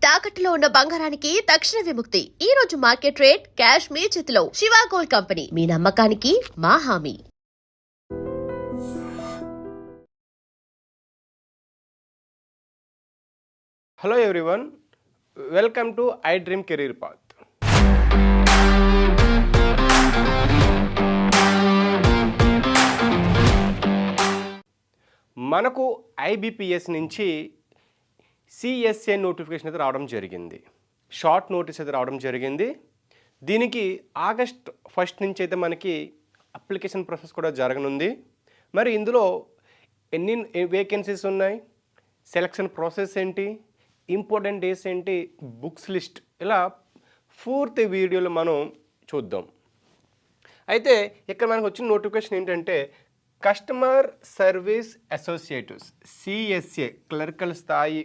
తాకట్టులో ఉన్న బంగారానికి తక్షణ విముక్తి. ఈ రోజు మార్కెట్ రేట్ క్యాష్ మీ చేతిలో. శివ గోల్డ్ కంపెనీ, మీ నమ్మకానికి మా హామీ. Hello everyone, welcome to I dream career path. మనకు ఐబిపిఎస్ నుంచి సిఎస్ఏ నోటిఫికేషన్ అయితే రావడం జరిగింది. షార్ట్ నోటీస్ అయితే రావడం జరిగింది. దీనికి ఆగస్ట్ 1 నుంచి అయితే మనకి అప్లికేషన్ ప్రాసెస్ కూడా జరగనుంది. మరి ఇందులో ఎన్ని వేకెన్సీస్ ఉన్నాయి, సెలక్షన్ ప్రాసెస్ ఏంటి, ఇంపార్టెంట్ డేస్ ఏంటి, బుక్స్ లిస్ట్, ఇలా పూర్తి వీడియోలు మనం చూద్దాం. అయితే ఇక్కడ మనకు వచ్చిన నోటిఫికేషన్ ఏంటంటే కస్టమర్ సర్వీస్ అసోసియేటివ్స్ సిఎస్ఏ క్లర్కల్ స్థాయి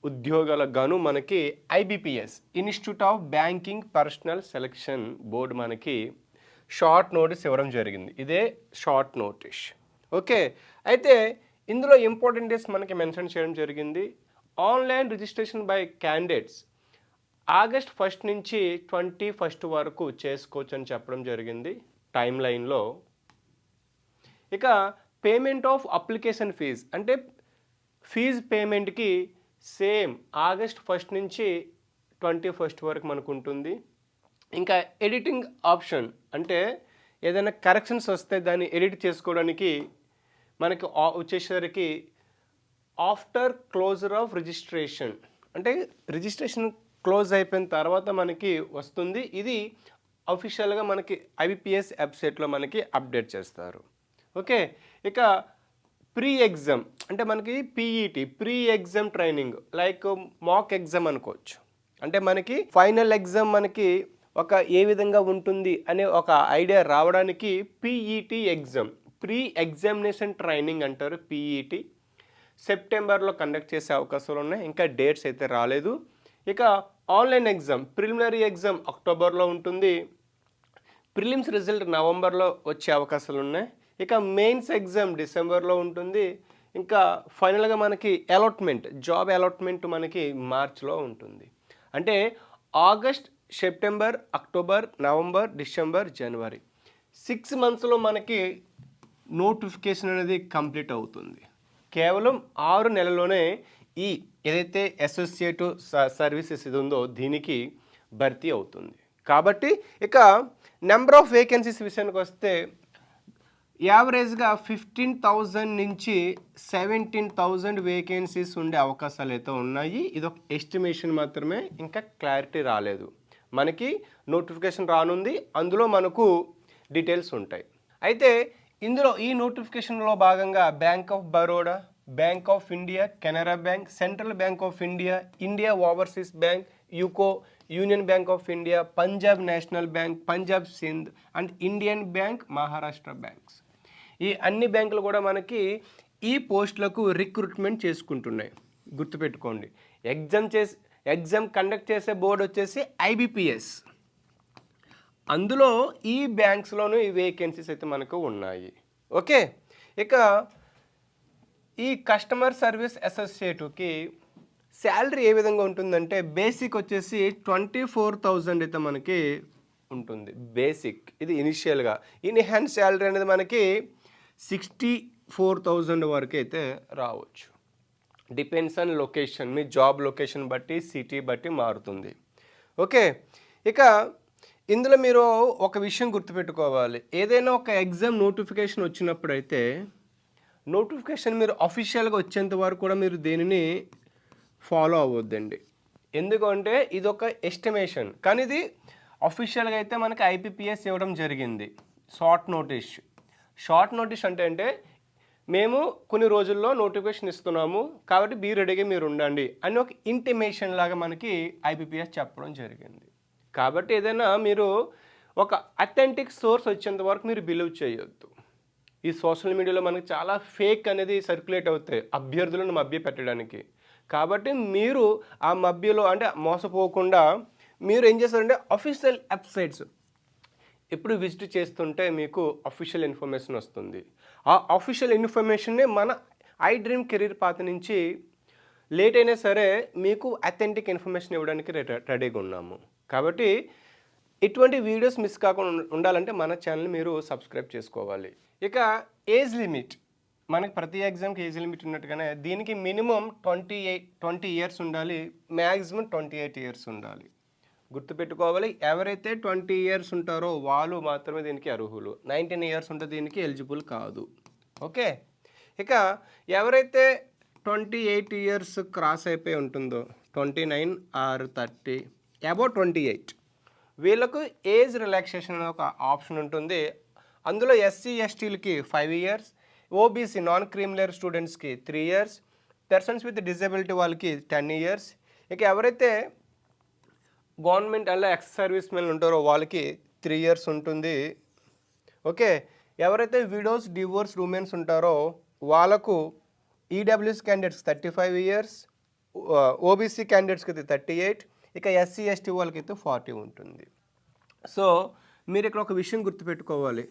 ఉద్యోగాల గాను మనకి IBPS institute of banking personal selection board మనకి షార్ట్ నోటీస్ ఇవ్వడం జరిగింది. ఇదే షార్ట్ నోటీస్. ఓకే, అయితే ఇందులో ఇంపార్టెంట్ డేస్ మనకి మెన్షన్ చేయడం జరిగింది. Online registration by candidates August 1 నుంచి 21 వరకు చేసుకోవచ్చు అని చెప్పడం జరిగింది టైం లైన్లో. ఇక పేమెంట్ ఆఫ్ అప్లికేషన్ ఫీజ్ అంటే ఫీజ్ పేమెంట్కి సేమ్ ఆగస్ట్ 1 నుంచి 21 వరకు మనకు ఉంటుంది. ఇంకా ఎడిటింగ్ ఆప్షన్ అంటే ఏదైనా కరెక్షన్స్ వస్తే దాన్ని ఎడిట్ చేసుకోవడానికి మనకి వచ్చేసరికి ఆఫ్టర్ క్లోజర్ ఆఫ్ రిజిస్ట్రేషన్ అంటే రిజిస్ట్రేషన్ క్లోజ్ అయిపోయిన తర్వాత మనకి వస్తుంది. ఇది అఫీషియల్గా మనకి ఐబిపిఎస్ వెబ్సైట్లో మనకి అప్డేట్ చేస్తారు. ఓకే, ఇక ప్రీ ఎగ్జామ్ అంటే మనకి PET pre exam training like మాక్ ఎగ్జామ్ అనుకోవచ్చు. అంటే మనకి ఫైనల్ ఎగ్జామ్ మనకి ఒక ఏ విధంగా ఉంటుంది అనే ఒక ఐడియా రావడానికి PET exam pre examination training అంటారు. పీఈటీ సెప్టెంబర్లో కండక్ట్ చేసే అవకాశాలు ఉన్నాయి. ఇంకా డేట్స్ అయితే రాలేదు. ఇక ఆన్లైన్ ఎగ్జామ్ ప్రిలిమినరీ ఎగ్జామ్ అక్టోబర్లో ఉంటుంది. ప్రిలిమ్స్ రిజల్ట్ నవంబర్లో వచ్చే అవకాశాలు ఉన్నాయి. ఇక మెయిన్స్ ఎగ్జామ్ డిసెంబర్లో ఉంటుంది. ఇంకా ఫైనల్గా మనకి అలాట్మెంట్ జాబ్ అలాట్మెంట్ మనకి మార్చ్లో ఉంటుంది. అంటే August, September, October, November, December, జనవరి 6 మంత్స్లో మనకి నోటిఫికేషన్ అనేది కంప్లీట్ అవుతుంది. కేవలం 6 నెలల్లోనే ఈ ఏదైతే అసోసియేటివ్ సర్వీసెస్ ఇది ఉందో దీనికి భర్తీ అవుతుంది. కాబట్టి ఇక నెంబర్ ఆఫ్ వేకెన్సీస్ విషయానికి వస్తే యావరేజ్గా 15,000 నుంచి 17,000 వేకెన్సీస్ ఉండే అవకాశాలు అయితే ఉన్నాయి. ఇది ఒక ఎస్టిమేషన్ మాత్రమే, ఇంకా క్లారిటీ రాలేదు. మనకి నోటిఫికేషన్ రానుంది, అందులో మనకు డీటెయిల్స్ ఉంటాయి. అయితే ఇందులో ఈ నోటిఫికేషన్లో భాగంగా bank of Baroda, bank of India, Canara bank, central bank of India, India overseas bank, UCO, union bank of India, Punjab national bank, Punjab Sindh and Indian bank, Maharashtra banks, ఈ అన్ని బ్యాంకులు కూడా మనకి ఈ పోస్టులకు రిక్రూట్మెంట్ చేసుకుంటున్నాయి. గుర్తుపెట్టుకోండి, ఎగ్జామ్ కండక్ట్ చేసే బోర్డు వచ్చేసి ఐబిపిఎస్. అందులో ఈ బ్యాంక్స్లోనూ ఈ వేకెన్సీస్ అయితే మనకు ఉన్నాయి. ఓకే, ఇక ఈ కస్టమర్ సర్వీస్ అసోసియేటివ్కి శాలరీ ఏ విధంగా ఉంటుందంటే బేసిక్ వచ్చేసి 24,000 అయితే మనకి ఉంటుంది. బేసిక్ ఇది ఇనిషియల్గా. ఇన్ హ్యాండ్ శాలరీ అనేది మనకి 64,000 వరకు అయితే రావచ్చు. Depends on location, me job location బట్టి సిటీ బట్టి మారుతుంది. ఓకే, ఇక ఇందులో మీరు ఒక విషయం గుర్తుపెట్టుకోవాలి. ఏదైనా ఒక ఎగ్జామ్ నోటిఫికేషన్ వచ్చినప్పుడు అయితే నోటిఫికేషన్ మీరు అఫీషియల్గా వచ్చేంత వరకు కూడా మీరు దేనిని ఫాలో అవ్వద్దండి. ఎందుకంటే ఇది ఒక ఎస్టిమేషన్, కానీ ఇది అఫీషియల్గా అయితే మనకి ఐబిపిఎస్ ఇవ్వడం జరిగింది. షార్ట్ నోటీస్ అంటే మేము కొన్ని రోజుల్లో నోటిఫికేషన్ ఇస్తున్నాము కాబట్టి బీ రెడీగా మీరు ఉండండి అని ఒక ఇంటిమేషన్ లాగా మనకి ఐబిపిఎస్ చెప్పడం జరిగింది. కాబట్టి ఏదైనా మీరు ఒక అథెంటిక్ సోర్స్ వచ్చేంత వరకు మీరు బిలీవ్ చేయొద్దు. ఈ సోషల్ మీడియాలో మనకి చాలా ఫేక్ అనేది సర్క్యులేట్ అవుతాయి అభ్యర్థులను మభ్య పెట్టడానికి. కాబట్టి మీరు ఆ మభ్యలో అంటే మోసపోకుండా మీరు ఏం చేస్తారంటే అఫీషియల్ వెబ్సైట్స్ ఎప్పుడు విజిట్ చేస్తుంటే మీకు అఫీషియల్ ఇన్ఫర్మేషన్ వస్తుంది. ఆ అఫీషియల్ ఇన్ఫర్మేషన్నే మన ఐ డ్రీమ్ కెరీర్ పాత్ నుంచి లేట్ అయినా సరే మీకు అథెంటిక్ ఇన్ఫర్మేషన్ ఇవ్వడానికి రెడీగా ఉన్నాము. కాబట్టి ఇటువంటి వీడియోస్ మిస్ కాకుండా ఉండాలంటే మన ఛానల్ని మీరు సబ్స్క్రైబ్ చేసుకోవాలి. ఇక ఏజ్ లిమిట్, మనకి ప్రతి ఎగ్జామ్కి ఏజ్ లిమిట్ ఉన్నట్టుగానే దీనికి మినిమం 20 ఇయర్స్ ఉండాలి, మ్యాక్సిమం 28 ఇయర్స్ ఉండాలి. గుర్తుపెట్టుకోవాలి, ఎవరైతే 20 ఇయర్స్ ఉంటారో వాళ్ళు మాత్రమే దీనికి అర్హులు. 19 ఇయర్స్ ఉంటే దీనికి ఎలిజిబుల్ కాదు. ఓకే, ఇక ఎవరైతే 28 ఇయర్స్ క్రాస్ అయిపోయి ఉంటుందో 29 ఆర్ 30 అబౌట్ 28 వీళ్ళకు ఏజ్ రిలాక్సేషన్ అనే ఒక ఆప్షన్ ఉంటుంది. అందులో ఎస్సీ ఎస్టీలకి 5 ఇయర్స్, ఓబీసీ నాన్ క్రీమిలేయర్ స్టూడెంట్స్కి 3 ఇయర్స్, పర్సన్స్ విత్ డిజబిలిటీ వాళ్ళకి 10 ఇయర్స్. ఇక ఎవరైతే గవర్నమెంట్ అలా ఎక్స్ సర్వీస్ మెన్ ఉంటారో వాళ్ళకి 3 ఇయర్స్ ఉంటుంది. ఓకే, ఎవరైతే విడోస్ డివోర్స్ ఉమెన్స్ ఉంటారో వాళ్ళకు ఈడబ్ల్యూఎస్ క్యాండిడేట్స్కి 35 ఇయర్స్, ఓబీసీ క్యాండిడేట్స్కి అయితే 38, ఇక ఎస్సీ ఎస్టీ వాళ్ళకైతే 40 ఉంటుంది. సో మీరు ఇక్కడ ఒక విషయం గుర్తుపెట్టుకోవాలి,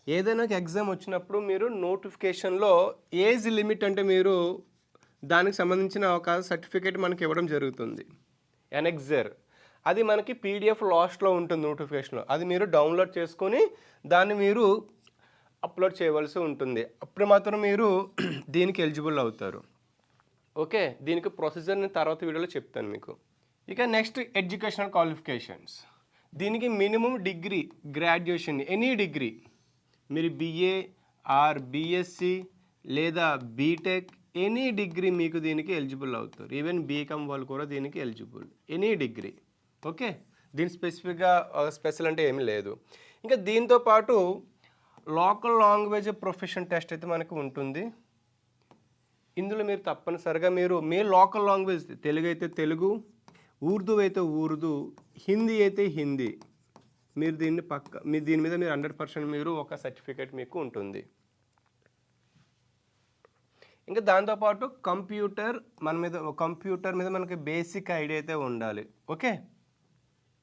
ఏదైనా ఒక ఎగ్జామ్ వచ్చినప్పుడు మీరు నోటిఫికేషన్లో ఏజ్ లిమిట్ అంటే మీరు దానికి సంబంధించిన ఒక సర్టిఫికేట్ మనకి ఇవ్వడం జరుగుతుంది, ఎనెక్సర్. అది మనకి పీడిఎఫ్ లాస్ట్లో ఉంటుంది నోటిఫికేషన్లో. అది మీరు డౌన్లోడ్ చేసుకొని దాన్ని మీరు అప్లోడ్ చేయవలసి ఉంటుంది. అప్పుడు మాత్రం మీరు దీనికి ఎలిజిబుల్ అవుతారు. ఓకే, దీనికి ప్రొసీజర్ నేను తర్వాత వీడియోలో చెప్తాను మీకు. ఇక నెక్స్ట్ ఎడ్యుకేషనల్ క్వాలిఫికేషన్స్. దీనికి minimum degree, graduation, any degree, మీరు బిఏ ఆర్ బిఎస్సి లేదా బీటెక్, ఎనీ డిగ్రీ మీకు దీనికి ఎలిజిబుల్ అవుతారు. ఈవెన్ బీకామ్ వాళ్ళు కూడా దీనికి ఎలిజిబుల్, ఎనీ డిగ్రీ. ఓకే, దీని స్పెసిఫిక్గా స్పెషల్ అంటే ఏమీ లేదు. ఇంకా దీంతో పాటు లోకల్ లాంగ్వేజ్ ప్రొఫెషన్ టెస్ట్ అయితే మనకు ఉంటుంది. ఇందులో మీరు తప్పనిసరిగా మీ లోకల్ లాంగ్వేజ్, తెలుగు అయితే తెలుగు, ఉర్దూ అయితే ఉర్దూ, హిందీ అయితే హిందీ, మీరు దీని మీద మీరు 100% మీరు ఒక సర్టిఫికేట్ మీకు ఉంటుంది. ఇంకా దాంతోపాటు కంప్యూటర్ మీద మనకి బేసిక్ ఐడియా అయితే ఉండాలి. ఓకే,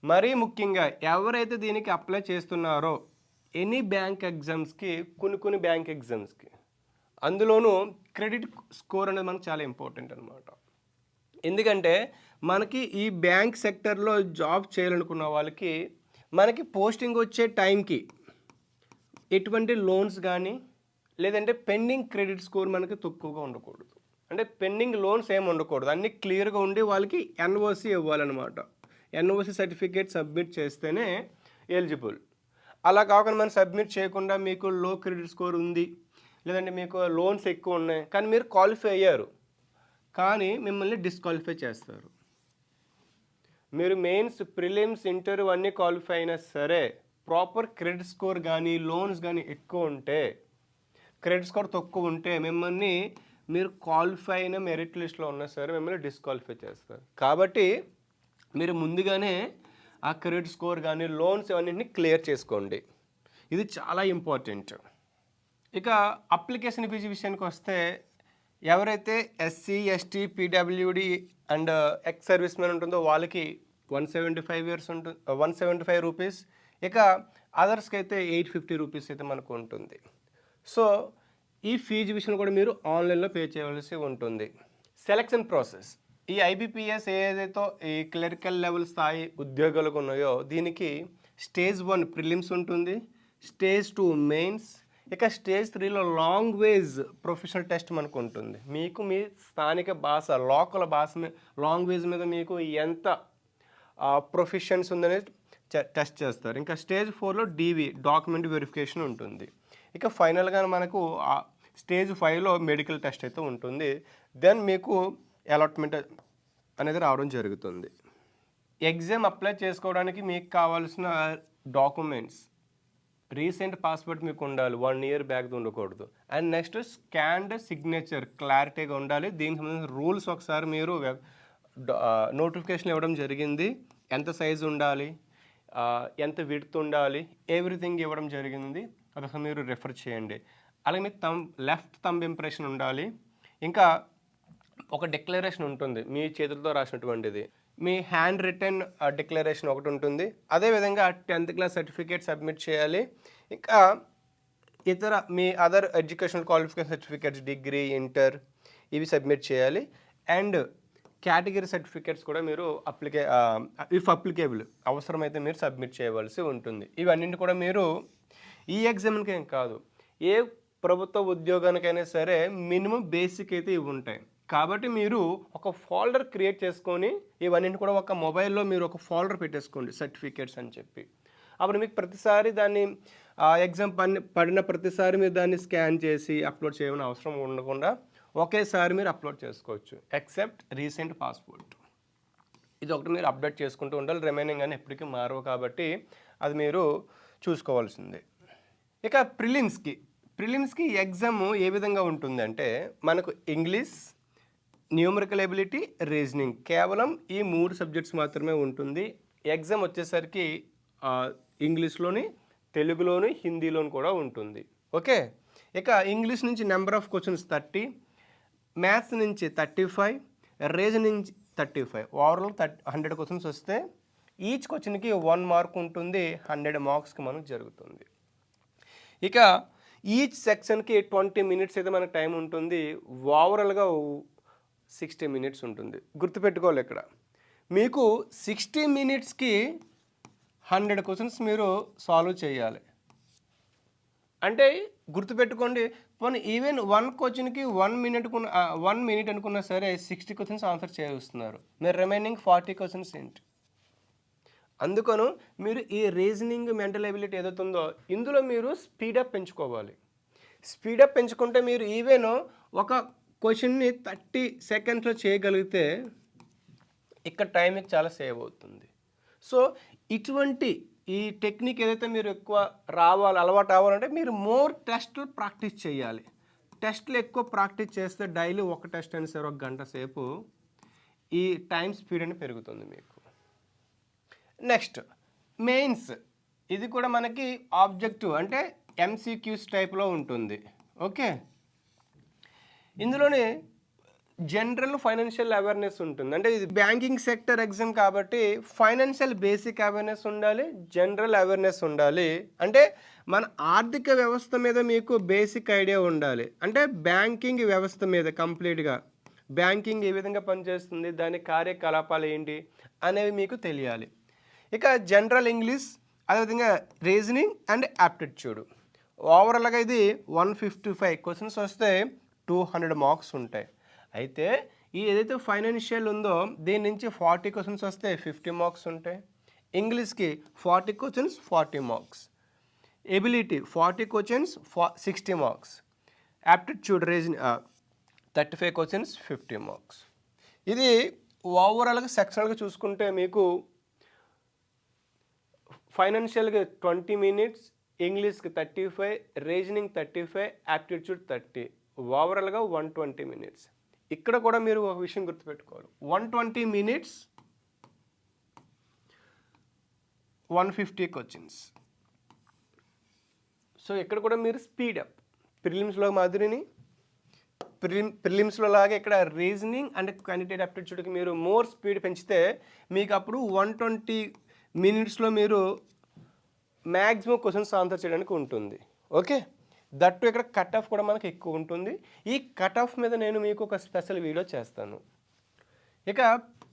మరీ ముఖ్యంగా ఎవరైతే దీనికి అప్లై చేస్తున్నారో ఎనీ బ్యాంక్ ఎగ్జామ్స్కి, కొన్ని బ్యాంక్ ఎగ్జామ్స్కి, అందులోనూ క్రెడిట్ స్కోర్ అనేది మనకు చాలా ఇంపార్టెంట్ అనమాట. ఎందుకంటే మనకి ఈ బ్యాంక్ సెక్టర్లో జాబ్ చేయాలనుకున్న వాళ్ళకి మనకి పోస్టింగ్ వచ్చే టైంకి ఎటువంటి లోన్స్ కానీ లేదంటే పెండింగ్ క్రెడిట్ స్కోర్ మనకి తక్కువగా ఉండకూడదు. అంటే పెండింగ్ లోన్స్ ఏమి ఉండకూడదు, అన్నీ క్లియర్గా ఉండి వాళ్ళకి ఎన్ఓసి ఇవ్వాలన్నమాట. ఎన్ఓసి సర్టిఫికేట్ సబ్మిట్ చేస్తేనే ఎలిజిబుల్. అలా కాకుండా మనం సబ్మిట్ చేయకుండా మీకు లో క్రెడిట్ స్కోర్ ఉంది, లేదంటే మీకు లోన్స్ ఎక్కువ ఉన్నాయి కానీ మీరు క్వాలిఫై అయ్యారు కానీ మిమ్మల్ని డిస్క్వాలిఫై చేస్తారు. మీరు మెయిన్స్, ప్రిలిమ్స్, ఇంటర్వ్యూ అన్నీ క్వాలిఫై అయినా సరే ప్రాపర్ క్రెడిట్ స్కోర్ కానీ లోన్స్ కానీ ఎక్కువ ఉంటే, క్రెడిట్ స్కోర్ తక్కువ ఉంటే మిమ్మల్ని మీరు క్వాలిఫై అయిన మెరిట్ లిస్ట్లో ఉన్నా సరే మిమ్మల్ని డిస్క్వాలిఫై చేస్తారు. కాబట్టి మీరు ముందుగానే ఆ క్రెడిట్ స్కోర్ కానీ లోన్స్ ఇవన్నింటినీ క్లియర్ చేసుకోండి, ఇది చాలా ఇంపార్టెంట్. ఇక అప్లికేషన్ ఫీజు విషయానికి వస్తే ఎవరైతే SC ST PWD and ex service men ఉంటుందో వాళ్ళకి 175 రూపీస్. ఇక అదర్స్కి అయితే 850 రూపీస్ అయితే మనకు ఉంటుంది. సో ఈ ఫీజు విషయం కూడా మీరు ఆన్లైన్లో పే చేయవలసి ఉంటుంది. సెలక్షన్ ప్రాసెస్, ఈ ఐబీపీఎస్ ఏదైతే ఈ క్లరికల్ లెవెల్ స్థాయి ఉద్యోగాలకు ఉన్నాయో దీనికి స్టేజ్ 1 ప్రిలిమ్స్ ఉంటుంది, స్టేజ్ 2 మెయిన్స్, ఇక స్టేజ్ 3లో లాంగ్వేజ్ ప్రొఫెషనల్ టెస్ట్ మనకు ఉంటుంది. మీకు మీ స్థానిక భాష, లోకల్ భాష లాంగ్వేజ్ మీద మీకు ఎంత ప్రొఫెషన్స్ ఉందనేది టెస్ట్ చేస్తారు. ఇంకా స్టేజ్ 4లో డీవీ డాక్యుమెంట్ వెరిఫికేషన్ ఉంటుంది. ఇక ఫైనల్గా మనకు స్టేజ్ 5లో మెడికల్ టెస్ట్ అయితే ఉంటుంది. దెన్ మీకు అలాట్మెంట్ అనేది రావడం జరుగుతుంది. ఎగ్జామ్ అప్లై చేసుకోవడానికి మీకు కావాల్సిన డాక్యుమెంట్స్, రీసెంట్ పాస్పోర్ట్ మీకు ఉండాలి, 1 ఇయర్ బ్యాక్ ఉండకూడదు. అండ్ నెక్స్ట్ స్కాన్డ్ సిగ్నేచర్ క్లారిటీగా ఉండాలి. దీనికి సంబంధించిన రూల్స్ ఒకసారి మీరు నోటిఫికేషన్ ఇవ్వడం జరిగింది, ఎంత సైజు ఉండాలి, ఎంత విడ్త్ ఉండాలి, ఎవ్రీథింగ్ ఇవ్వడం జరిగింది, అదొక మీరు రెఫర్ చేయండి. అలాగే మీ లెఫ్ట్ థంబ్ ఇంప్రెషన్ ఉండాలి. ఇంకా ఒక డిక్లరేషన్ ఉంటుంది మీ చేతులతో రాసినటువంటిది, మీ హ్యాండ్ రిటన్ డిక్లరేషన్ ఒకటి ఉంటుంది. అదేవిధంగా 10th క్లాస్ సర్టిఫికేట్ సబ్మిట్ చేయాలి. ఇంకా ఇతర మీ other educational qualification certificates, degree, inter, ఇవి సబ్మిట్ చేయాలి. అండ్ కేటగిరీ సర్టిఫికేట్స్ కూడా మీరు ఇఫ్ అప్లికేబుల్ అవసరమైతే మీరు సబ్మిట్ చేయవలసి ఉంటుంది. ఇవన్నింటి కూడా మీరు ఈ ఎగ్జామ్కి ఏం కాదు, ఏ ప్రభుత్వ ఉద్యోగానికైనా సరే మినిమం బేసిక్ అయితే ఇవి ఉంటాయి. కాబట్టి మీరు ఒక ఫోల్డర్ క్రియేట్ చేసుకొని ఇవన్నీ కూడా ఒక మొబైల్లో మీరు ఒక ఫోల్డర్ పెట్టేసుకోండి సర్టిఫికేట్స్ అని చెప్పి. అప్పుడు మీకు ప్రతిసారి దాన్ని ఎగ్జామ్ పడిన ప్రతిసారి మీరు దాన్ని స్కాన్ చేసి అప్లోడ్ చేయమని అవసరం ఉండకుండా ఒకేసారి మీరు అప్లోడ్ చేసుకోవచ్చు. ఎక్సెప్ట్ రీసెంట్ పాస్పోర్ట్, ఇది ఒకటి మీరు అప్డేట్ చేసుకుంటూ ఉండాలి. రిమైనింగ్ అని ఎప్పటికీ మారవు కాబట్టి అది మీరు చూసుకోవాల్సిందే. ఇక ప్రిలిమ్స్కి ఎగ్జామ్ ఏ విధంగా ఉంటుందంటే మనకు ఇంగ్లీష్, న్యూమరికల్ ఎబిలిటీ, రీజనింగ్ కేవలం ఈ 3 సబ్జెక్ట్స్ మాత్రమే ఉంటుంది. ఎగ్జామ్ వచ్చేసరికి ఇంగ్లీష్లోని, తెలుగులోని, హిందీలోని కూడా ఉంటుంది. ఓకే, ఇక ఇంగ్లీష్ నుంచి నెంబర్ ఆఫ్ క్వశ్చన్స్ 30, మ్యాథ్స్ నుంచి 35, రీజనింగ్ నుంచి 35, ఓవరాల్ 100 క్వశ్చన్స్ వస్తే ఈచ్ క్వశ్చన్కి 1 మార్క్ ఉంటుంది. 100 మార్క్స్కి మనకు జరుగుతుంది. ఇక ఈచ్ సెక్షన్కి 20 మినిట్స్ అయితే మనకు టైం ఉంటుంది. ఓవరాల్గా 60 మినిట్స్ ఉంటుంది. గుర్తుపెట్టుకోవాలి, ఇక్కడ మీకు 60 మినిట్స్కి 100 క్వశ్చన్స్ మీరు సాల్వ్ చేయాలి. అంటే గుర్తుపెట్టుకోండి, పోనీ ఈవెన్ 1 క్వశ్చన్కి 1 మినిట్ అనుకున్నా సరే 60 క్వశ్చన్స్ ఆన్సర్ చేస్తున్నారు. మీరు రిమైనింగ్ 40 క్వశ్చన్స్ ఏంటి? అందుకను మీరు ఈ రీజనింగ్, మెంటల్ ఎబిలిటీ ఏదైతే ఉందో ఇందులో మీరు స్పీడప్ పెంచుకోవాలి. స్పీడప్ పెంచుకుంటే మీరు ఈవెన్ ఒక క్వశ్చన్ని 30 సెకండ్స్లో చేయగలిగితే ఇక్కడ టైం మీకు చాలా సేవ్ అవుతుంది. సో ఇటువంటి ఈ టెక్నిక్ ఏదైతే మీరు ఎక్కువ అలవాటు అవ్వాలంటే మీరు మోర్ టెస్ట్లు ప్రాక్టీస్ చేయాలి. టెస్ట్లు ఎక్కువ ప్రాక్టీస్ చేస్తే డైలీ ఒక టెస్ట్ అయినా సరే 1 గంట సేపు ఈ టైం స్పీడ్ అని పెరుగుతుంది మీకు. నెక్స్ట్ మెయిన్స్, ఇది కూడా మనకి ఆబ్జెక్టివ్ అంటే MCQs టైప్లో ఉంటుంది. ఓకే, ఇందులోనే జనరల్ ఫైనాన్షియల్ అవేర్నెస్ ఉంటుంది. అంటే ఇది బ్యాంకింగ్ సెక్టర్ ఎగ్జామ్ కాబట్టి ఫైనాన్షియల్ బేసిక్ అవేర్నెస్ ఉండాలి, జనరల్ అవేర్నెస్ ఉండాలి. అంటే మన ఆర్థిక వ్యవస్థ మీద మీకు బేసిక్ ఐడియా ఉండాలి. అంటే బ్యాంకింగ్ వ్యవస్థ మీద కంప్లీట్గా బ్యాంకింగ్ ఏ విధంగా పనిచేస్తుంది, దాని కార్యకలాపాలు ఏంటి అనేవి మీకు తెలియాలి. ఇక జనరల్ ఇంగ్లీష్, అదేవిధంగా రీజనింగ్ అండ్ యాప్టిట్యూడ్. ఓవరాల్గా ఇది 155 క్వశ్చన్స్ వస్తే 200 మార్క్స్ ఉంటాయి. అయితే ఈ ఏదైతే ఫైనాన్షియల్ ఉందో దీని నుంచి 40 క్వశ్చన్స్ వస్తే 50 మార్క్స్ ఉంటాయి. ఇంగ్లీష్కి 40 questions 40 marks, ability 40 questions 60 marks, aptitude reasoning 35 questions 50 marks. ఇది ఓవరాల్గా సెక్షనల్గా చూసుకుంటే మీకు ఫైనాన్షియల్గా 20 మినిట్స్, ఇంగ్లీష్కి 35, రీజనింగ్ 35, యాప్టిట్యూడ్ 30, ఓవరాల్గా 120 మినిట్స్. ఇక్కడ కూడా మీరు ఒక విషయం గుర్తుపెట్టుకోవాలి, 120 మినిట్స్ 150 క్వశ్చన్స్. సో ఇక్కడ కూడా మీరు స్పీడప్ ప్రిలిమ్స్లో మాదిరిని ప్రిలిమ్స్లో లాగా ఇక్కడ రీజనింగ్ అండ్ క్వాంటిటేటివ్ యాప్టిట్యూడ్కి మీరు మోర్ స్పీడ్ పెంచితే మీకు అప్పుడు 120 మినిట్స్లో మీరు మ్యాక్సిమం క్వశ్చన్స్ ఆన్సర్ చేయడానికి ఉంటుంది. ఓకే, దట్టు ఇక్కడ కట్ ఆఫ్ కూడా మనకు ఎక్కువ ఉంటుంది. ఈ కట్ ఆఫ్ మీద నేను మీకు ఒక స్పెషల్ వీడియో చేస్తాను. ఇక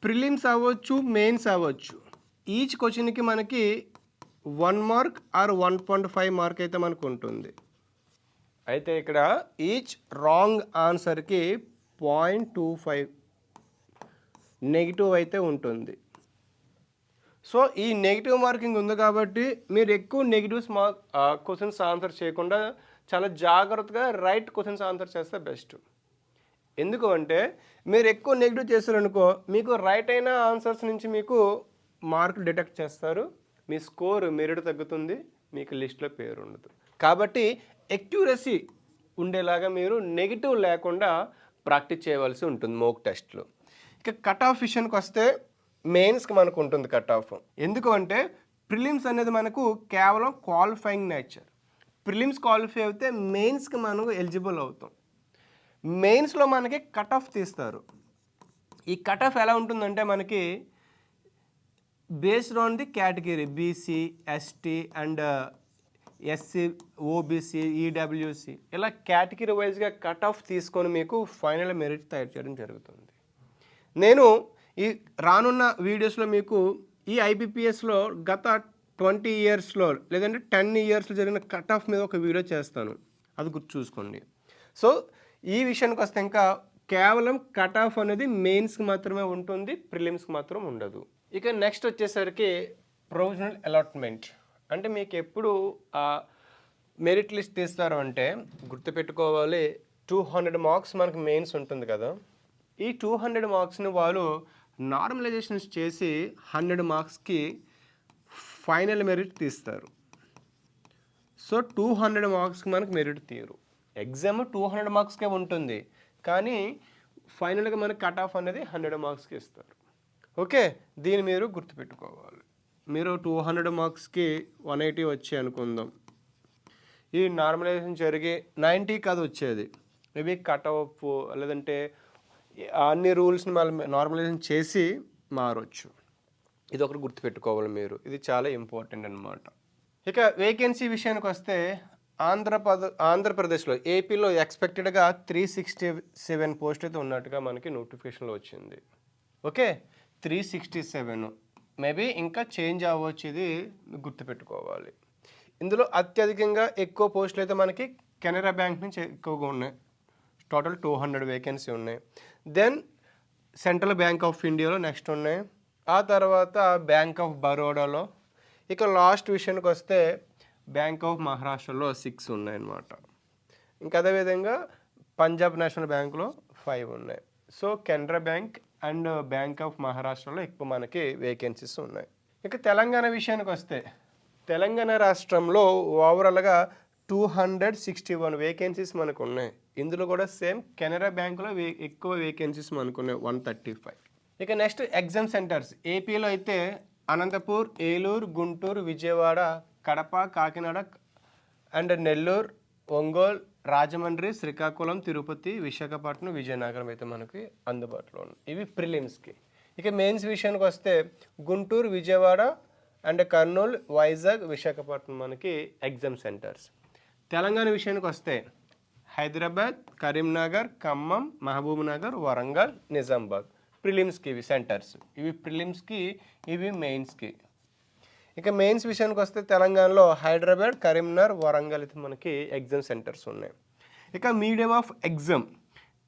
ప్రిలిమ్స్ అవ్వచ్చు, మెయిన్స్ అవ్వచ్చు, ఈచ్ క్వశ్చన్కి మనకి 1 మార్క్ ఆర్ 1.5 మార్క్ అయితే మనకు ఉంటుంది. అయితే ఇక్కడ ఈచ్ రాంగ్ ఆన్సర్కి 0.25 నెగిటివ్ అయితే ఉంటుంది. సో ఈ నెగిటివ్ మార్కింగ్ ఉంది కాబట్టి మీరు ఎక్కువ నెగిటివ్స్ క్వశ్చన్స్ ఆన్సర్ చేయకుండా చాలా జాగ్రత్తగా రైట్ క్వశ్చన్స్ ఆన్సర్ చేస్తే బెస్ట్. ఎందుకు అంటే మీరు ఎక్కువ నెగిటివ్ చేశారనుకో మీకు రైట్ అయిన ఆన్సర్స్ నుంచి మీకు మార్కులు డిటెక్ట్ చేస్తారు, మీ స్కోర్ మెరిట్ తగ్గుతుంది, మీకు లిస్ట్లో పేరు ఉండదు. కాబట్టి ఎక్యురసీ ఉండేలాగా మీరు నెగిటివ్ లేకుండా ప్రాక్టీస్ చేయవలసి ఉంటుంది మోక్ టెస్ట్లో. ఇక కట్ ఆఫ్ విషయానికి వస్తే మెయిన్స్కి మనకు ఉంటుంది కట్ ఆఫ్. ఎందుకు అంటే ప్రిలిమ్స్ అనేది మనకు కేవలం క్వాలిఫైయింగ్ నేచర్. ప్రిలిమ్స్ క్వాలిఫై అయితే మెయిన్స్కి మనం ఎలిజిబుల్ అవుతాం. మెయిన్స్లో మనకి కట్ ఆఫ్ తీస్తారు. ఈ కట్ ఆఫ్ ఎలా ఉంటుందంటే మనకి based on the category BC, ST and SC, OBC, EWC ఇలా కేటగిరీ వైజ్గా కట్ ఆఫ్ తీసుకొని మీకు ఫైనల్ మెరిట్ తయారు చేయడం జరుగుతుంది. నేను ఈ రానున్న వీడియోస్లో మీకు ఈ ఐబీపీఎస్లో గత 20 ఇయర్స్లో లేదంటే 10 ఇయర్స్లో జరిగిన కట్ ఆఫ్ మీద ఒక వీడియో చేస్తాను, అది గుర్తు చూసుకోండి. సో ఈ విషయానికి వస్తే ఇంకా కేవలం కట్ ఆఫ్ అనేది మెయిన్స్కి మాత్రమే ఉంటుంది, ప్రిలిమ్స్కి మాత్రం ఉండదు. ఇక నెక్స్ట్ వచ్చేసరికి ప్రొవిజనల్ అలాట్మెంట్. అంటే మీకు ఎప్పుడు మెరిట్ లిస్ట్ తీస్తారు అంటే గుర్తుపెట్టుకోవాలి, 200 మార్క్స్ మనకు మెయిన్స్ ఉంటుంది కదా. ఈ 200 మార్క్స్ని వాళ్ళు నార్మలైజేషన్స్ చేసి 100 మార్క్స్కి ఫైనల్ మెరిట్ తీస్తారు. సో 200 మార్క్స్కి మనకు మెరిట్ తీయరు. ఎగ్జామ్ 200 మార్క్స్కే ఉంటుంది, కానీ ఫైనల్గా మనకి కట్ ఆఫ్ అనేది 100 మార్క్స్కి ఇస్తారు. ఓకే, దీన్ని మీరు గుర్తుపెట్టుకోవాలి. మీరు 200 మార్క్స్కి 180 వచ్చాయి అనుకుందాం, ఈ నార్మలైజేషన్ జరిగి 90 కాదు వచ్చేది, మేబీ కట్ ఆఫ్ లేదంటే అన్ని రూల్స్ని మళ్ళీ నార్మలైజేషన్ చేసి మారవచ్చు. ఇది ఒకటి గుర్తుపెట్టుకోవాలి మీరు, ఇది చాలా ఇంపార్టెంట్ అన్నమాట. ఇక వేకెన్సీ విషయానికి వస్తే ఆంధ్రప్రదేశ్లో ఏపీలో ఎక్స్పెక్టెడ్గా 367 పోస్ట్ అయితే ఉన్నట్టుగా మనకి నోటిఫికేషన్లో వచ్చింది. ఓకే, 367, మేబీ ఇంకా చేంజ్ అవ్వచ్చు, ఇది గుర్తుపెట్టుకోవాలి. ఇందులో అత్యధికంగా ఎక్కువ పోస్టులు అయితే మనకి కెనరా బ్యాంక్ నుంచి ఎక్కువగా ఉన్నాయి, టోటల్ 200 వేకెన్సీ ఉన్నాయి. దెన్ సెంట్రల్ బ్యాంక్ ఆఫ్ ఇండియాలో నెక్స్ట్ ఉన్నాయి, ఆ తర్వాత బ్యాంక్ ఆఫ్ బరోడాలో, ఇక లాస్ట్ విషయానికి వస్తే బ్యాంక్ ఆఫ్ మహారాష్ట్రలో 6 ఉన్నాయన్నమాట. ఇంకా అదేవిధంగా పంజాబ్ నేషనల్ బ్యాంక్లో 5 ఉన్నాయి. So Canara bank and bank of మహారాష్ట్రలో ఎక్కువ మనకి వేకెన్సీస్ ఉన్నాయి. ఇక తెలంగాణ విషయానికి వస్తే తెలంగాణ రాష్ట్రంలో ఓవరాల్గా 261 వేకెన్సీస్ మనకు ఉన్నాయి. ఇందులో కూడా సేమ్ కెనరా బ్యాంకులో ఎక్కువ వేకెన్సీస్ మనకు ఉన్నాయి, 135. ఇక నెక్స్ట్ ఎగ్జామ్ సెంటర్స్. ఏపీలో అయితే అనంతపూర్, ఏలూరు, గుంటూరు, విజయవాడ, కడప, కాకినాడ అండ్ నెల్లూరు, ఒంగోలు, రాజమండ్రి, శ్రీకాకుళం, తిరుపతి, విశాఖపట్నం, విజయనగరం అయితే మనకి అందుబాటులో ఉన్నాయి. ఇవి ప్రిలిమ్స్కి. ఇక మెయిన్స్ విషయానికి వస్తే గుంటూరు, విజయవాడ అండ్ కర్నూలు, వైజాగ్, విశాఖపట్నం మనకి ఎగ్జామ్ సెంటర్స్. తెలంగాణ విషయానికి వస్తే హైదరాబాద్, కరీంనగర్, ఖమ్మం, మహబూబ్ నగర్, వరంగల్, నిజామాబాద్ ప్రిలిమ్స్కి ఇవి సెంటర్స్. ఇవి ప్రిలిమ్స్కి, ఇవి మెయిన్స్కి. ఇక మెయిన్స్ విషయానికి వస్తే తెలంగాణలో హైదరాబాద్, కరీంనగర్, వరంగల్ అయితే మనకి ఎగ్జామ్ సెంటర్స్ ఉన్నాయి. ఇక medium of exam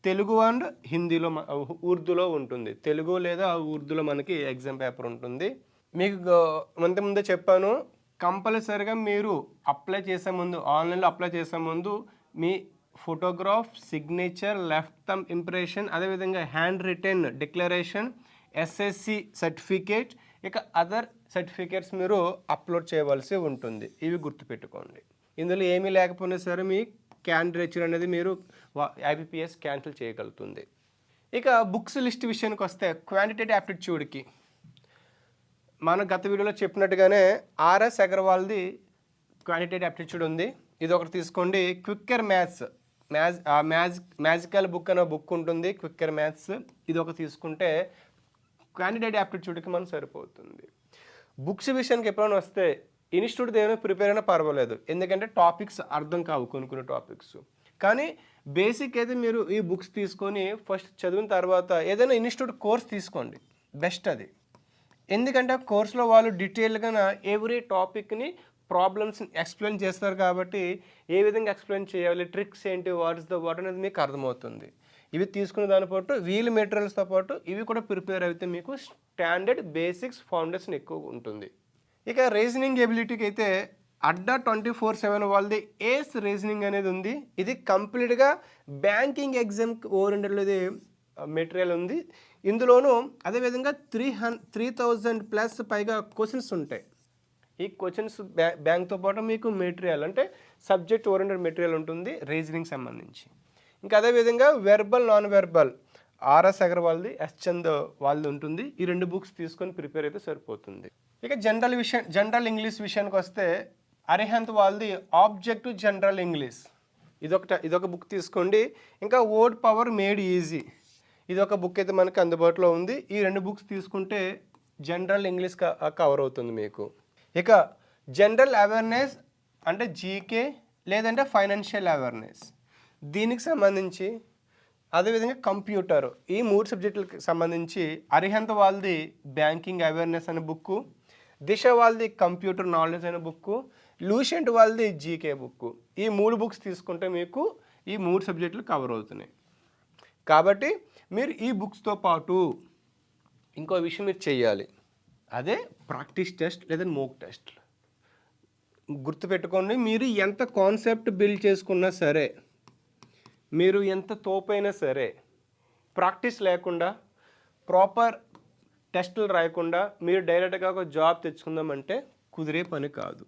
Telugu and హిందీలో ఉర్దూలో ఉంటుంది. తెలుగు లేదా ఉర్దూలో మనకి ఎగ్జామ్ పేపర్ ఉంటుంది. మీకు ముందే చెప్పాను, కంపల్సరీగా మీరు అప్లై చేసే ముందు, ఆన్లైన్లో అప్లై చేసే ముందు మీ photograph, signature, left thumb impression, అదేవిధంగా hand written declaration, SSC certificate, ఇక అదర్ సర్టిఫికేట్స్ మీరు అప్లోడ్ చేయవలసి ఉంటుంది. ఇవి గుర్తుపెట్టుకోండి. ఇందులో ఏమీ లేకపోయినా సరే మీ క్యాండిడేచర్ అనేది మీరు ఐబీపీఎస్ క్యాన్సిల్ చేయగలుగుతుంది. ఇక బుక్స్ లిస్ట్ విషయానికి వస్తే క్వాంటిటేటివ్ యాప్టిట్యూడ్కి మనం గత వీడియోలో చెప్పినట్టుగానే ఆర్ఎస్ అగర్వాల్ది క్వాంటిటేటివ్ యాప్టిట్యూడ్ ఉంది, ఇది ఒకటి తీసుకోండి. క్విక్కర్ మ్యాథ్స్, మ్యాజికల్ బుక్ అనే బుక్ ఉంటుంది, క్విక్కర్ మ్యాథ్స్, ఇది ఒక తీసుకుంటే క్వాంటిటేటివ్ యాప్టిట్యూడ్కి మనం సరిపోతుంది. బుక్స్ విషయానికి ఎప్పుడైనా వస్తే ఇన్స్టిట్యూట్ ఏమైనా ప్రిపేర్ అయినా పర్వాలేదు, ఎందుకంటే టాపిక్స్ అర్థం కావు కొన్ని టాపిక్స్. కానీ బేసిక్ అయితే మీరు ఈ బుక్స్ తీసుకొని ఫస్ట్ చదివిన తర్వాత ఏదైనా ఇన్స్టిట్యూట్ కోర్స్ తీసుకోండి, బెస్ట్ అది. ఎందుకంటే ఆ కోర్సులో వాళ్ళు డీటెయిల్గా ఎవ్రీ టాపిక్ని ప్రాబ్లమ్స్ని ఎక్స్ప్లెయిన్ చేస్తారు కాబట్టి ఏ విధంగా ఎక్స్ప్లెయిన్ చేయాలి, ట్రిక్స్ ఏంటి, వాట్ అనేది మీకు అర్థమవుతుంది. ఇవి తీసుకునే దాని పాటు వీల్ మెటీరియల్స్తో పాటు ఇవి కూడా ప్రిపేర్ అయితే మీకు స్టాండర్డ్ బేసిక్స్ ఫౌండేషన్ ఎక్కువ ఉంటుంది. ఇక రీజనింగ్ ఎబిలిటీకి అయితే అడ్డా 24/7 వాళ్ళది ఏస్ రీజనింగ్ అనేది ఉంది. ఇది కంప్లీట్గా బ్యాంకింగ్ ఎగ్జామ్కి ఓరియంటెడ్ మెటీరియల్ ఉంది. ఇందులోనూ అదేవిధంగా 3,000+ పైగా క్వశ్చన్స్ ఉంటాయి. ఈ క్వశ్చన్స్ బ్యాంక్తో పాటు మీకు మెటీరియల్ అంటే సబ్జెక్ట్ ఓరియంటెడ్ మెటీరియల్ ఉంటుంది రీజనింగ్ సంబంధించి. ఇంకా అదేవిధంగా వెర్బల్, నాన్ వెర్బల్ ఆర్ఎస్ అగర్వాల్ది, ఎస్ చంద్ వాళ్ళది ఉంటుంది. ఈ 2 బుక్స్ తీసుకొని ప్రిపేర్ అయితే సరిపోతుంది. ఇక జనరల్ ఇంగ్లీష్ విషయానికి వస్తే అరిహంత్ వాళ్ళది ఆబ్జెక్టివ్ జనరల్ ఇంగ్లీష్, ఇదొక బుక్ తీసుకోండి. ఇంకా వర్డ్ పవర్ మేడ్ ఈజీ, ఇది ఒక బుక్ అయితే మనకి అందుబాటులో ఉంది. ఈ 2 బుక్స్ తీసుకుంటే జనరల్ ఇంగ్లీష్ కవర్ అవుతుంది మీకు. ఇక జనరల్ అవేర్నెస్ అంటే జీకే లేదంటే ఫైనాన్షియల్ అవేర్నెస్, దీనికి సంబంధించి అదేవిధంగా కంప్యూటర్, ఈ 3 సబ్జెక్టులకు సంబంధించి అరిహంత్ వాళ్ళది బ్యాంకింగ్ అవేర్నెస్ అనే బుక్, దిశ వాళ్ళది కంప్యూటర్ నాలెడ్జ్ అనే బుక్, లూషెంట్ వాళ్ళది జీకే బుక్. ఈ 3 బుక్స్ తీసుకుంటే మీకు ఈ 3 సబ్జెక్టులు కవర్ అవుతున్నాయి. కాబట్టి మీరు ఈ బుక్స్తో పాటు ఇంకో విషయం మీరు చేయాలి, అదే ప్రాక్టీస్ టెస్ట్ లేదా మోక్ టెస్ట్. గుర్తుపెట్టుకోండి, మీరు ఎంత కాన్సెప్ట్ బిల్డ్ చేసుకున్నా సరే, మీరు ఎంత తోపైనా సరే, ప్రాక్టీస్ లేకుండా ప్రాపర్ టెస్టులు రాయకుండా మీరు డైరెక్ట్గా ఒక జాబ్ తెచ్చుకుందామంటే కుదిరే పని కాదు.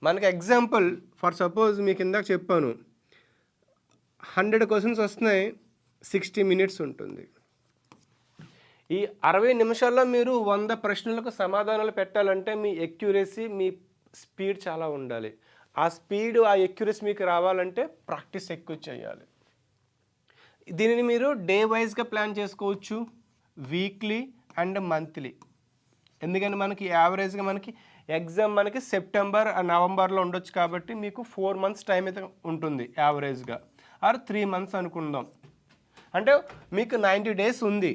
మనకి ఎగ్జాంపుల్ ఫర్ సపోజ్ మీకు ఇందాక చెప్పాను, 100 క్వశ్చన్స్ వస్తున్నాయి, 60 మినిట్స్ ఉంటుంది. ఈ 60 నిమిషాల్లో మీరు 100 ప్రశ్నలకు సమాధానాలు పెట్టాలంటే మీ ఎక్యురసీ, మీ స్పీడ్ చాలా ఉండాలి. ఆ స్పీడ్, ఆ ఎక్యురసీ మీకు రావాలంటే ప్రాక్టీస్ ఎక్కువ చేయాలి. దీనిని మీరు డే వైజ్గా ప్లాన్ చేసుకోవచ్చు, వీక్లీ అండ్ మంత్లీ. ఎందుకంటే మనకి యావరేజ్గా మనకి ఎగ్జామ్ మనకి సెప్టెంబర్ నవంబర్లో ఉండొచ్చు, కాబట్టి మీకు 4 మంత్స్ టైం అయితే ఉంటుంది యావరేజ్గా, ఆర్ 3 మంత్స్ అనుకుందాం. అంటే మీకు 90 డేస్ ఉంది.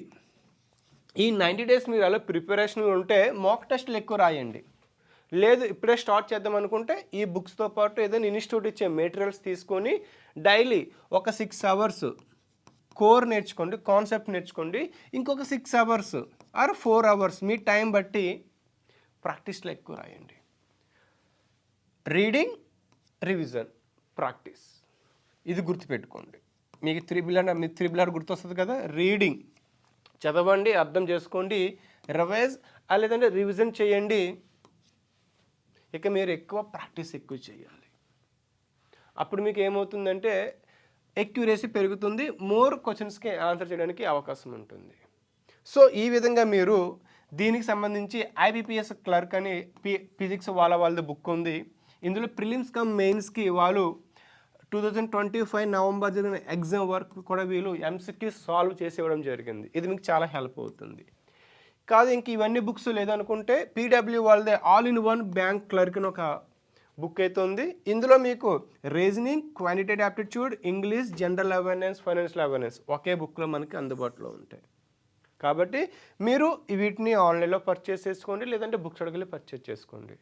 ఈ 90 డేస్ మీరు అలా ప్రిపరేషన్ ఉంటే మాక్ టెస్ట్లు ఎక్కువ రాయండి. లేదు ఇప్పుడే స్టార్ట్ చేద్దాం అనుకుంటే ఈ బుక్స్తో పాటు ఏదైనా ఇన్స్టిట్యూట్ ఇచ్చే మెటీరియల్స్ తీసుకొని డైలీ ఒక 6 అవర్స్ కోర్ నేర్చుకోండి, కాన్సెప్ట్ నేర్చుకోండి. ఇంకొక 6 hours are 4 hours me time బట్టి ప్రాక్టీస్లో ఎక్కువ రాయండి. రీడింగ్, రివిజన్, ప్రాక్టీస్, ఇది గుర్తుపెట్టుకోండి. మీకు 3R గుర్తొస్తుంది కదా. రీడింగ్ చదవండి, అర్థం చేసుకోండి, రివైజ్ లేదంటే రివిజన్ చేయండి. ఇక మీరు ఎక్కువ ప్రాక్టీస్ ఎక్కువ చేయాలి. అప్పుడు మీకు ఏమవుతుందంటే ఎక్యురసీ పెరుగుతుంది, మోర్ క్వశ్చన్స్కి ఆన్సర్ చేయడానికి అవకాశం ఉంటుంది. సో ఈ విధంగా మీరు దీనికి సంబంధించి IBPS క్లర్క్ అని ఫిజిక్స్ వాళ్ళది బుక్ ఉంది. ఇందులో ప్రిలిమ్స్ కమ్ మెయిన్స్కి వాళ్ళు 2025 నవంబర్ జరిగిన ఎగ్జామ్ వర్క్ కూడా వీళ్ళు MCQ సాల్వ్ చేసి ఇవ్వడం జరిగింది. ఇది మీకు చాలా హెల్ప్ అవుతుంది. కాదు ఇంక ఇవన్నీ బుక్స్ లేదనుకుంటే PW వాళ్ళదే all in one bank clerk అని ఒక బుక్ అయితే ఉంది. ఇందులో మీకు reasoning, quantitative aptitude, English, general awareness, financial awareness ఒకే బుక్లో మనకి అందుబాటులో ఉంటాయి. కాబట్టి మీరు వీటిని ఆన్లైన్లో పర్చేస్ చేసుకోండి, లేదంటే బుక్ స్టోర్కి వెళ్ళి పర్చేస్ చేసుకోండి.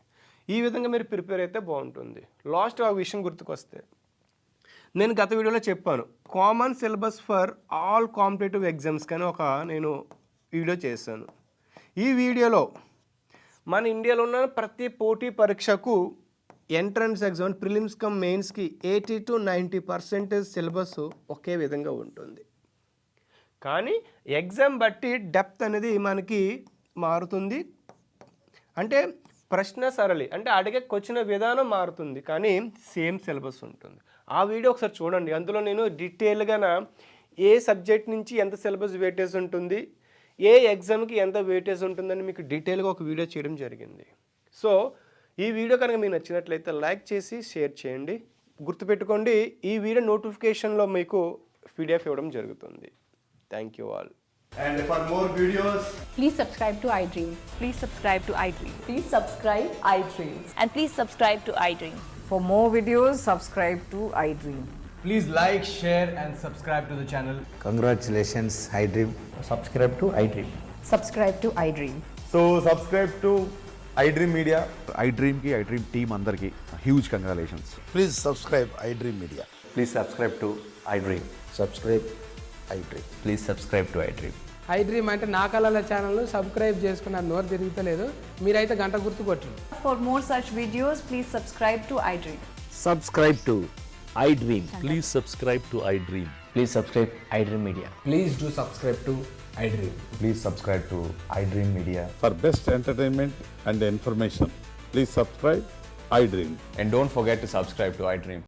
ఈ విధంగా మీరు ప్రిపేర్ అయితే బాగుంటుంది. లాస్ట్ ఆ విషయం గుర్తుకొస్తే, నేను గత వీడియోలో చెప్పాను common syllabus for all competitive exams కానీ నేను వీడియో చేశాను. ఈ వీడియోలో మన ఇండియాలో ఉన్న ప్రతి పోటీ పరీక్షకు ఎంట్రన్స్ ఎగ్జామ్ ప్రిలిమ్స్ కమ్ మెయిన్స్కి 80 to 90% సిలబస్ ఒకే విధంగా ఉంటుంది. కానీ ఎగ్జామ్ బట్టి డెప్త్ అనేది మనకి మారుతుంది. అంటే ప్రశ్న సరళి అంటే అడిగే క్వశ్చన్ విధానం మారుతుంది, కానీ సేమ్ సిలబస్ ఉంటుంది. ఆ వీడియో ఒకసారి చూడండి. అందులో నేను డీటెయిల్గా ఏ సబ్జెక్ట్ నుంచి ఎంత సిలబస్ వెయిటేజ్ ఉంటుంది, ఏ ఎగ్జామ్కి ఎంత వెయిటేజ్ ఉంటుందని మీకు డీటెయిల్గా ఒక వీడియో చేయడం జరిగింది. సో ఈ వీడియో కనుక మీకు నచ్చినట్లయితే లైక్ చేసి షేర్ చేయండి. గుర్తుపెట్టుకోండి, ఈ వీడియో నోటిఫికేషన్లో మీకు PDF ఇవ్వడం జరుగుతుంది. Thank you all. And for more videos, Please subscribe to iDream. Please subscribe to iDream. Please subscribe iDream. And please subscribe to iDream. For more videos, subscribe to iDream. please like, share and subscribe to the channel. Congratulations, iDream. subscribe to iDream. Subscribe to iDream. So subscribe to iDream Media. iDream team అందరికి huge congratulations. Please subscribe iDream Media. Please subscribe to iDream. Subscribe iDream. Please subscribe to iDream. iDream అంటే నా కళల channel subscribe చేసుకున్న నోరు తిరుగుతలేదు, మీరైతే గంట గుర్తు కొట్టండి. For more such videos, please subscribe to iDream. Subscribe to iDream. Please subscribe to iDream. Please subscribe iDream Media. Please do subscribe to iDream. Please subscribe to iDream Media. For best entertainment and information, please subscribe iDream. And don't forget to subscribe to iDream.